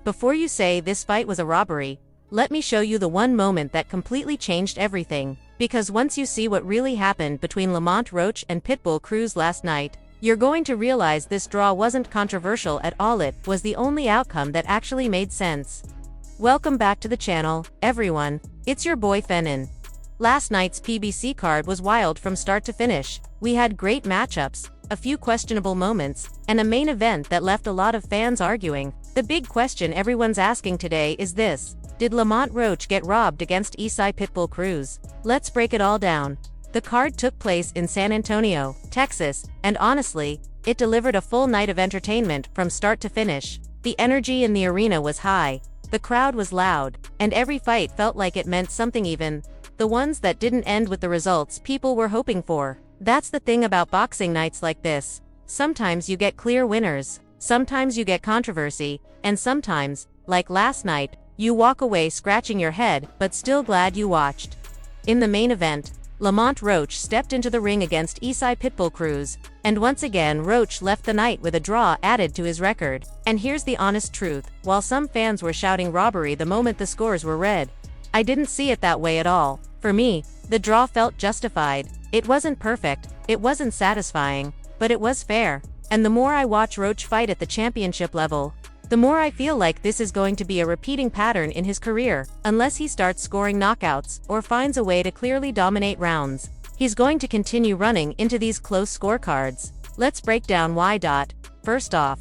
Before you say this fight was a robbery, let me show you the one moment that completely changed everything. Because once you see what really happened between Lamont Roach and Pitbull Cruz last night, you're going to realize this draw wasn't controversial at all. It was the only outcome that actually made sense. Welcome back to the channel, everyone. It's your boy Fenin. Last night's PBC card was wild from start to finish. We had great matchups, a few questionable moments, and a main event that left a lot of fans arguing. The big question everyone's asking today is this: did Lamont Roach get robbed against Pitbull Cruz? Let's break it all down. The card took place in San Antonio, Texas, and honestly, it delivered a full night of entertainment from start to finish. The energy in the arena was high, the crowd was loud, and every fight felt like it meant something, even the ones that didn't end with the results people were hoping for. That's the thing about boxing nights like this. Sometimes you get clear winners, sometimes you get controversy, and sometimes, like last night, you walk away scratching your head but still glad you watched. In the main event, Lamont Roach stepped into the ring against Pitbull Cruz, and once again Roach left the night with a draw added to his record. And here's the honest truth: while some fans were shouting robbery the moment the scores were read, I didn't see it that way at all. For me, the draw felt justified. It wasn't perfect, it wasn't satisfying, but it was fair. And the more I watch Roach fight at the championship level, the more I feel like this is going to be a repeating pattern in his career. Unless he starts scoring knockouts or finds a way to clearly dominate rounds, he's going to continue running into these close scorecards. Let's break down why. First off,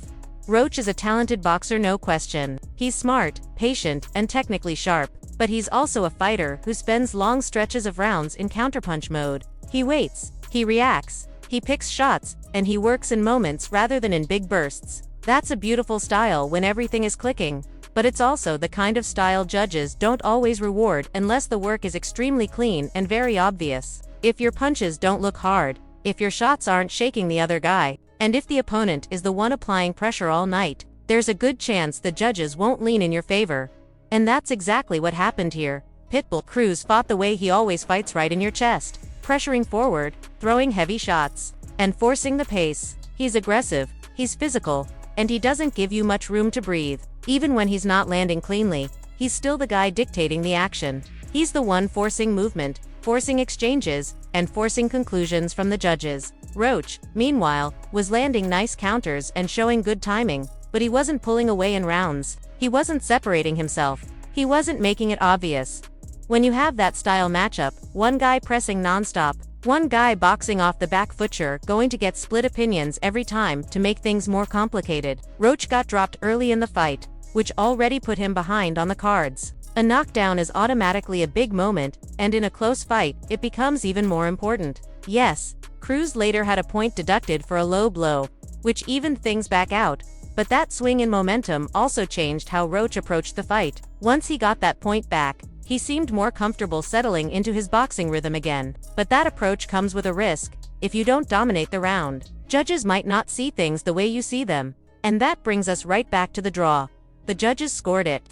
Roach is a talented boxer, no question. He's smart, patient, and technically sharp, but he's also a fighter who spends long stretches of rounds in counterpunch mode. He waits, he reacts, he picks shots, and he works in moments rather than in big bursts. That's a beautiful style when everything is clicking, but it's also the kind of style judges don't always reward unless the work is extremely clean and very obvious. If your punches don't look hard, if your shots aren't shaking the other guy, and if the opponent is the one applying pressure all night, there's a good chance the judges won't lean in your favor. And that's exactly what happened here. Pitbull Cruz fought the way he always fights, right in your chest, pressuring forward, throwing heavy shots, and forcing the pace. He's aggressive, he's physical, and he doesn't give you much room to breathe. Even when he's not landing cleanly, he's still the guy dictating the action. He's the one forcing movement, forcing exchanges, and forcing conclusions from the judges. Roach, meanwhile, was landing nice counters and showing good timing, but he wasn't pulling away in rounds. He wasn't separating himself. He wasn't making it obvious. When you have that style matchup, one guy pressing nonstop, one guy boxing off the back foot, you're going to get split opinions every time. To make things more complicated, Roach got dropped early in the fight, which already put him behind on the cards. A knockdown is automatically a big moment, and in a close fight, it becomes even more important. Yes, Cruz later had a point deducted for a low blow, which evened things back out, but that swing in momentum also changed how Roach approached the fight. Once he got that point back, he seemed more comfortable settling into his boxing rhythm again. But that approach comes with a risk. If you don't dominate the round, judges might not see things the way you see them. And that brings us right back to the draw. The judges scored it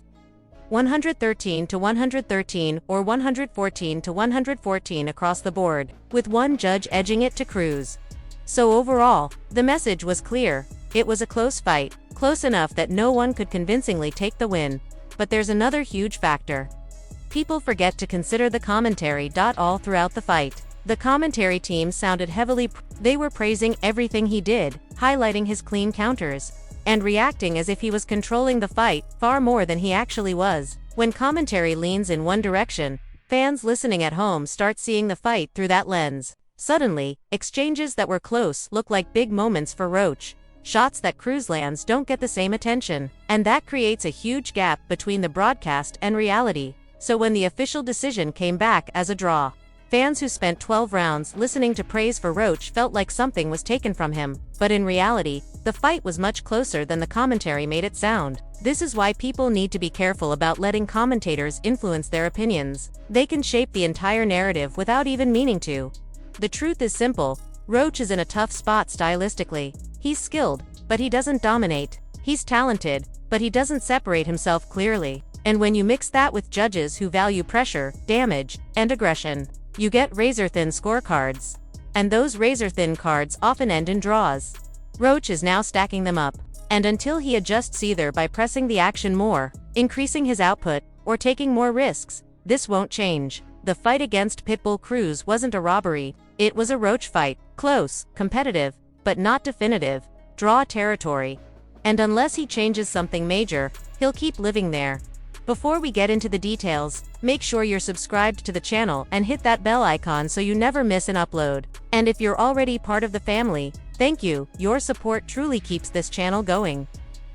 113 to 113 or 114 to 114 across the board, with one judge edging it to Cruz. So overall, the message was clear. It was a close fight, close enough that no one could convincingly take the win. But there's another huge factor. People forget to consider the commentary. All throughout the fight, the commentary team sounded heavily. They were praising everything he did, highlighting his clean counters, and reacting as if he was controlling the fight far more than he actually was. When commentary leans in one direction, fans listening at home start seeing the fight through that lens. Suddenly, exchanges that were close look like big moments for Roach. Shots that Cruz lands don't get the same attention, and that creates a huge gap between the broadcast and reality. So when the official decision came back as a draw, fans who spent 12 rounds listening to praise for Roach felt like something was taken from him. But in reality, the fight was much closer than the commentary made it sound. This is why people need to be careful about letting commentators influence their opinions. They can shape the entire narrative without even meaning to. The truth is simple: Roach is in a tough spot stylistically. He's skilled, but he doesn't dominate. He's talented, but he doesn't separate himself clearly. And when you mix that with judges who value pressure, damage, and aggression, you get razor-thin scorecards. And those razor-thin cards often end in draws. Roach is now stacking them up. And until he adjusts either by pressing the action more, increasing his output, or taking more risks, this won't change. The fight against Pitbull Cruz wasn't a robbery, it was a Roach fight. Close, competitive, but not definitive, draw territory. And unless he changes something major, he'll keep living there. Before we get into the details, make sure you're subscribed to the channel and hit that bell icon so you never miss an upload. And if you're already part of the family, thank you, your support truly keeps this channel going.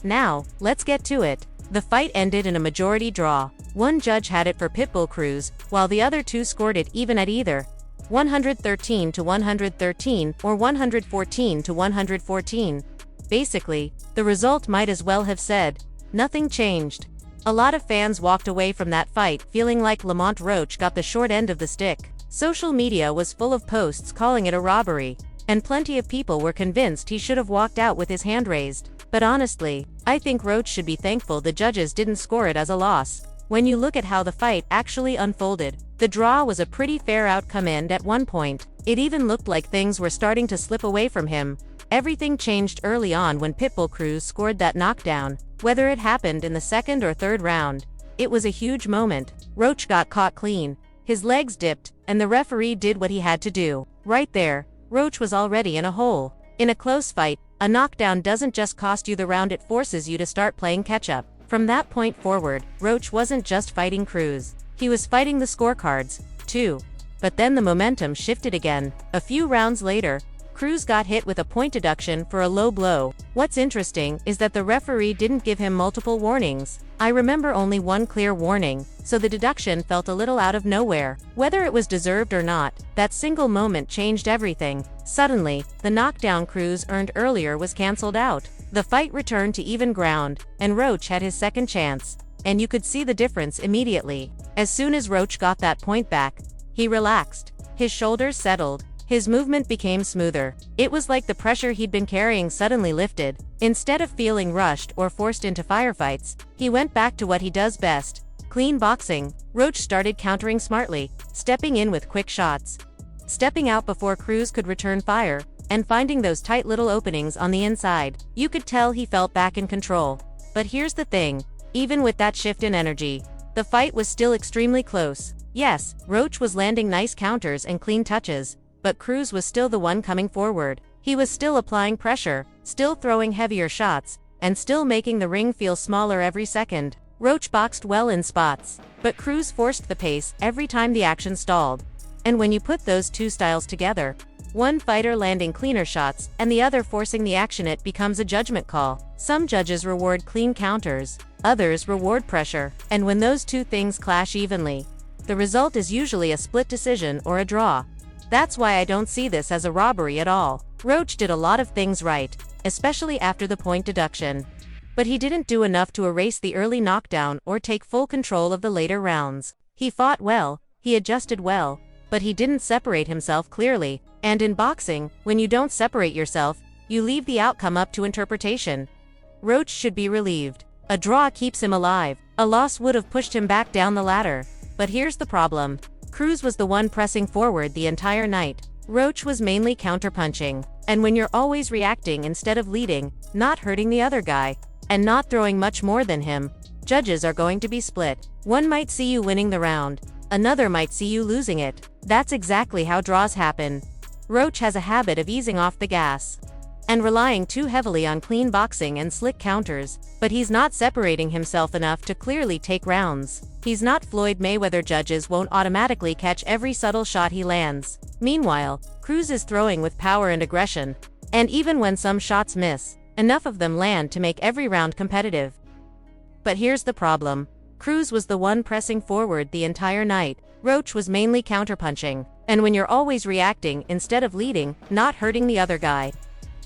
Now, let's get to it. The fight ended in a majority draw. One judge had it for Pitbull Cruz, while the other two scored it even at either 113 to 113 or 114 to 114. Basically, the result might as well have said, nothing changed. A lot of fans walked away from that fight feeling like Lamont Roach got the short end of the stick. Social media was full of posts calling it a robbery, and plenty of people were convinced he should have walked out with his hand raised. But honestly, I think Roach should be thankful the judges didn't score it as a loss. When you look at how the fight actually unfolded, the draw was a pretty fair outcome, and at one point, it even looked like things were starting to slip away from him. Everything changed early on when Pitbull Cruz scored that knockdown. Whether it happened in the second or third round, it was a huge moment. Roach got caught clean, his legs dipped, and the referee did what he had to do. Right there, Roach was already in a hole. In a close fight, a knockdown doesn't just cost you the round, it forces you to start playing catch-up. From that point forward, Roach wasn't just fighting Cruz, he was fighting the scorecards, too. But then the momentum shifted again. A few rounds later, Cruz got hit with a point deduction for a low blow. What's interesting is that the referee didn't give him multiple warnings. I remember only one clear warning, so the deduction felt a little out of nowhere. Whether it was deserved or not, that single moment changed everything. Suddenly, the knockdown Cruz earned earlier was cancelled out. The fight returned to even ground, and Roach had his second chance. And you could see the difference immediately. As soon as Roach got that point back, he relaxed. His shoulders settled. His movement became smoother. It was like the pressure he'd been carrying suddenly lifted. Instead of feeling rushed or forced into firefights, he went back to what he does best, clean boxing. Roach started countering smartly, stepping in with quick shots, stepping out before Cruz could return fire, and finding those tight little openings on the inside. You could tell he felt back in control. But here's the thing, even with that shift in energy, the fight was still extremely close. Yes, Roach was landing nice counters and clean touches, but Cruz was still the one coming forward. He was still applying pressure, still throwing heavier shots, and still making the ring feel smaller every second. Roach boxed well in spots, but Cruz forced the pace every time the action stalled. And when you put those two styles together, one fighter landing cleaner shots and the other forcing the action, it becomes a judgment call. Some judges reward clean counters, others reward pressure, and when those two things clash evenly, the result is usually a split decision or a draw. That's why I don't see this as a robbery at all. Roach did a lot of things right, especially after the point deduction. But he didn't do enough to erase the early knockdown or take full control of the later rounds. He fought well, he adjusted well, but he didn't separate himself clearly. And in boxing, when you don't separate yourself, you leave the outcome up to interpretation. Roach should be relieved. A draw keeps him alive. A loss would have pushed him back down the ladder. But here's the problem. Cruz was the one pressing forward the entire night. Roach was mainly counterpunching. And when you're always reacting instead of leading, not hurting the other guy, and not throwing much more than him, judges are going to be split. One might see you winning the round, another might see you losing it. That's exactly how draws happen. Roach has a habit of easing off the gas and relying too heavily on clean boxing and slick counters, but he's not separating himself enough to clearly take rounds. He's not Floyd Mayweather. Judges won't automatically catch every subtle shot he lands. Meanwhile, Cruz is throwing with power and aggression, and even when some shots miss, enough of them land to make every round competitive. But here's the problem. Cruz was the one pressing forward the entire night. Roach was mainly counterpunching. And when you're always reacting instead of leading, not hurting the other guy,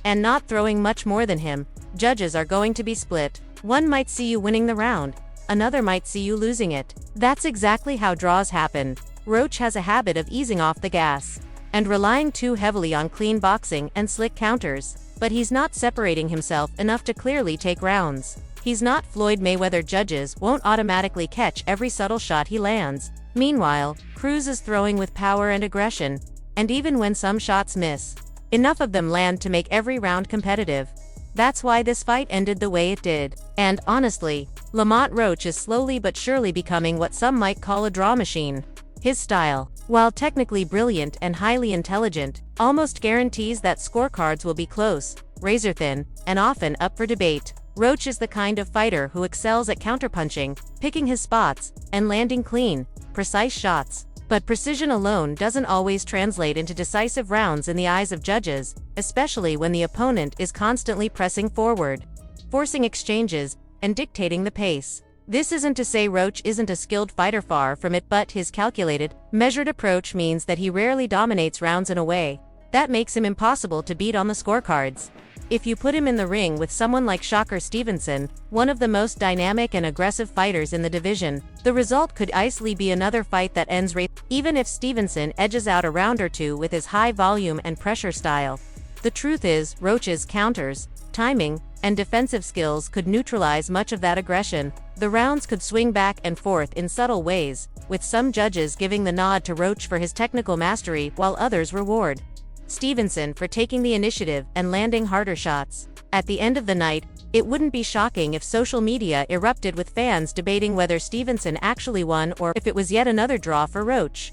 and not throwing much more than him, judges are going to be split. One might see you winning the round, another might see you losing it. That's exactly how draws happen. Roach has a habit of easing off the gas and relying too heavily on clean boxing and slick counters, but he's not separating himself enough to clearly take rounds. He's not Floyd Mayweather. Judges won't automatically catch every subtle shot he lands. Meanwhile, Cruz is throwing with power and aggression, and even when some shots miss, enough of them land to make every round competitive. That's why this fight ended the way it did. And, honestly, Lamont Roach is slowly but surely becoming what some might call a draw machine. His style, while technically brilliant and highly intelligent, almost guarantees that scorecards will be close, razor-thin, and often up for debate. Roach is the kind of fighter who excels at counterpunching, picking his spots, and landing clean, precise shots. But precision alone doesn't always translate into decisive rounds in the eyes of judges, especially when the opponent is constantly pressing forward, forcing exchanges, and dictating the pace. This isn't to say Roach isn't a skilled fighter, far from it, but his calculated, measured approach means that he rarely dominates rounds in a way that makes him impossible to beat on the scorecards. If you put him in the ring with someone like Shocker Stevenson, one of the most dynamic and aggressive fighters in the division, the result could easily be another fight that ends even if Stevenson edges out a round or two with his high volume and pressure style. The truth is, Roach's counters, timing, and defensive skills could neutralize much of that aggression. The rounds could swing back and forth in subtle ways, with some judges giving the nod to Roach for his technical mastery while others reward Stevenson for taking the initiative and landing harder shots. At the end of the night, it wouldn't be shocking if social media erupted with fans debating whether Stevenson actually won or if it was yet another draw for Roach.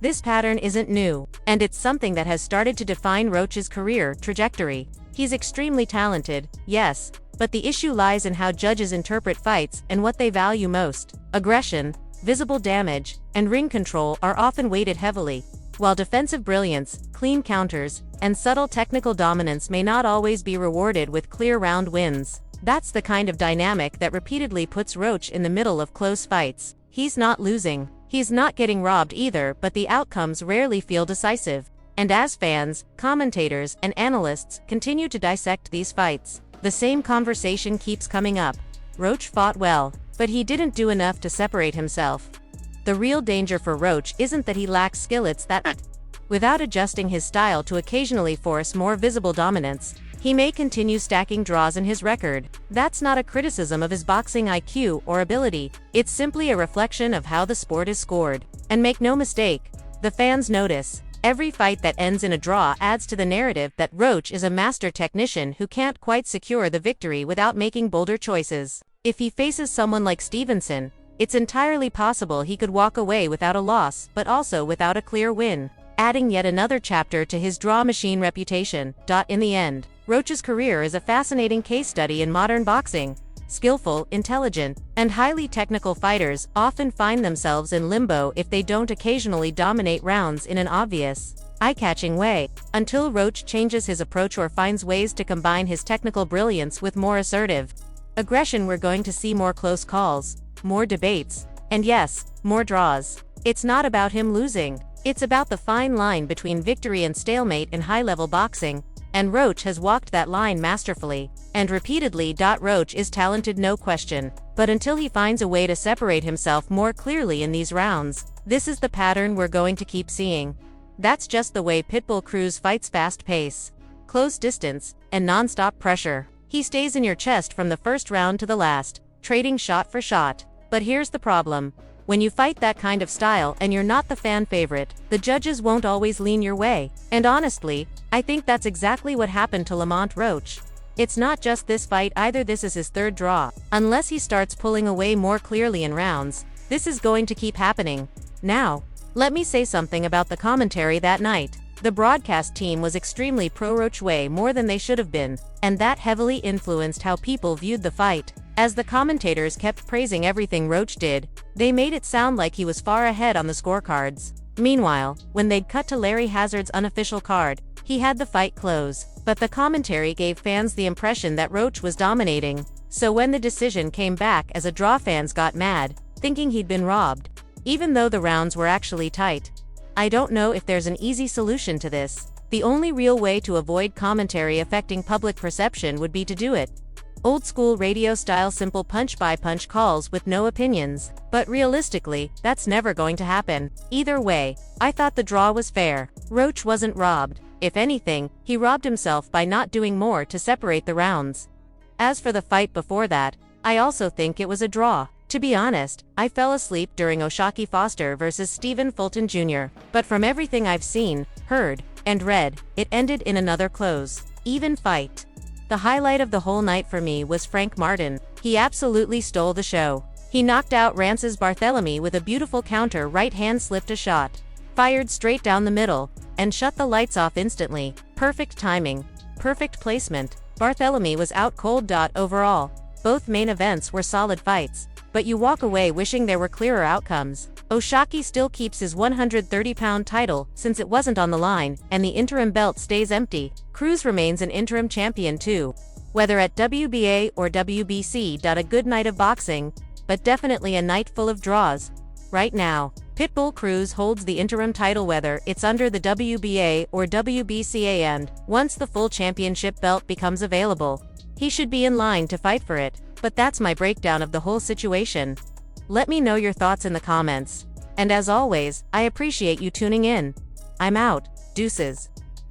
This pattern isn't new, and it's something that has started to define Roach's career trajectory. He's extremely talented, yes, but the issue lies in how judges interpret fights and what they value most. Aggression, visible damage, and ring control are often weighted heavily, while defensive brilliance, clean counters, and subtle technical dominance may not always be rewarded with clear round wins. That's the kind of dynamic that repeatedly puts Roach in the middle of close fights. He's not losing, he's not getting robbed either, but the outcomes rarely feel decisive. And as fans, commentators, and analysts continue to dissect these fights, the same conversation keeps coming up. Roach fought well, but he didn't do enough to separate himself. The real danger for Roach isn't that he lacks skill, it's that, without adjusting his style to occasionally force more visible dominance, he may continue stacking draws in his record. That's not a criticism of his boxing IQ or ability, it's simply a reflection of how the sport is scored. And make no mistake, the fans notice. Every fight that ends in a draw adds to the narrative that Roach is a master technician who can't quite secure the victory without making bolder choices. If he faces someone like Stevenson, it's entirely possible he could walk away without a loss, but also without a clear win, adding yet another chapter to his draw machine reputation. In the end, Roach's career is a fascinating case study in modern boxing. Skillful, intelligent, and highly technical fighters often find themselves in limbo if they don't occasionally dominate rounds in an obvious, eye-catching way. Until Roach changes his approach or finds ways to combine his technical brilliance with more assertive aggression, we're going to see more close calls, more debates, and yes, more draws. It's not about him losing. It's about the fine line between victory and stalemate in high-level boxing, and Roach has walked that line masterfully, and repeatedly. Roach is talented, no question, but until he finds a way to separate himself more clearly in these rounds, this is the pattern we're going to keep seeing. That's just the way Pitbull Cruz fights: fast pace, close distance, and non-stop pressure. He stays in your chest from the first round to the last, trading shot for shot. But here's the problem. When you fight that kind of style and you're not the fan favorite, the judges won't always lean your way. And honestly, I think that's exactly what happened to Lamont Roach. It's not just this fight either. This is his third draw. Unless he starts pulling away more clearly in rounds, this is going to keep happening. Now, let me say something about the commentary that night. The broadcast team was extremely pro-Roach, way more than they should have been, and that heavily influenced how people viewed the fight. As the commentators kept praising everything Roach did, they made it sound like he was far ahead on the scorecards. Meanwhile, when they'd cut to Larry Hazzard's unofficial card, he had the fight close, but the commentary gave fans the impression that Roach was dominating. So when the decision came back as a draw, fans got mad, thinking he'd been robbed, even though the rounds were actually tight. I don't know if there's an easy solution to this. The only real way to avoid commentary affecting public perception would be to do it old-school radio-style, simple punch-by-punch calls with no opinions. But realistically, that's never going to happen. Either way, I thought the draw was fair. Roach wasn't robbed. If anything, he robbed himself by not doing more to separate the rounds. As for the fight before that, I also think it was a draw. To be honest, I fell asleep during O'Shaquie Foster versus Stephen Fulton Jr., but from everything I've seen, heard, and read, it ended in another close, even fight. The highlight of the whole night for me was Frank Martin. He absolutely stole the show. He knocked out Rance's Barthélemy with a beautiful counter right hand slipped a shot. Fired straight down the middle, and shut the lights off instantly. Perfect timing. Perfect placement. Barthélemy was out cold. Overall, both main events were solid fights, but you walk away wishing there were clearer outcomes. O'Shaquie still keeps his 130-pound title since it wasn't on the line, and the interim belt stays empty. Cruz remains an interim champion too. Whether at WBA or WBC. A good night of boxing, but definitely a night full of draws. Right now, Pitbull Cruz holds the interim title whether it's under the WBA or WBCA, and once the full championship belt becomes available, he should be in line to fight for it. But that's my breakdown of the whole situation. Let me know your thoughts in the comments. And as always, I appreciate you tuning in. I'm out. Deuces.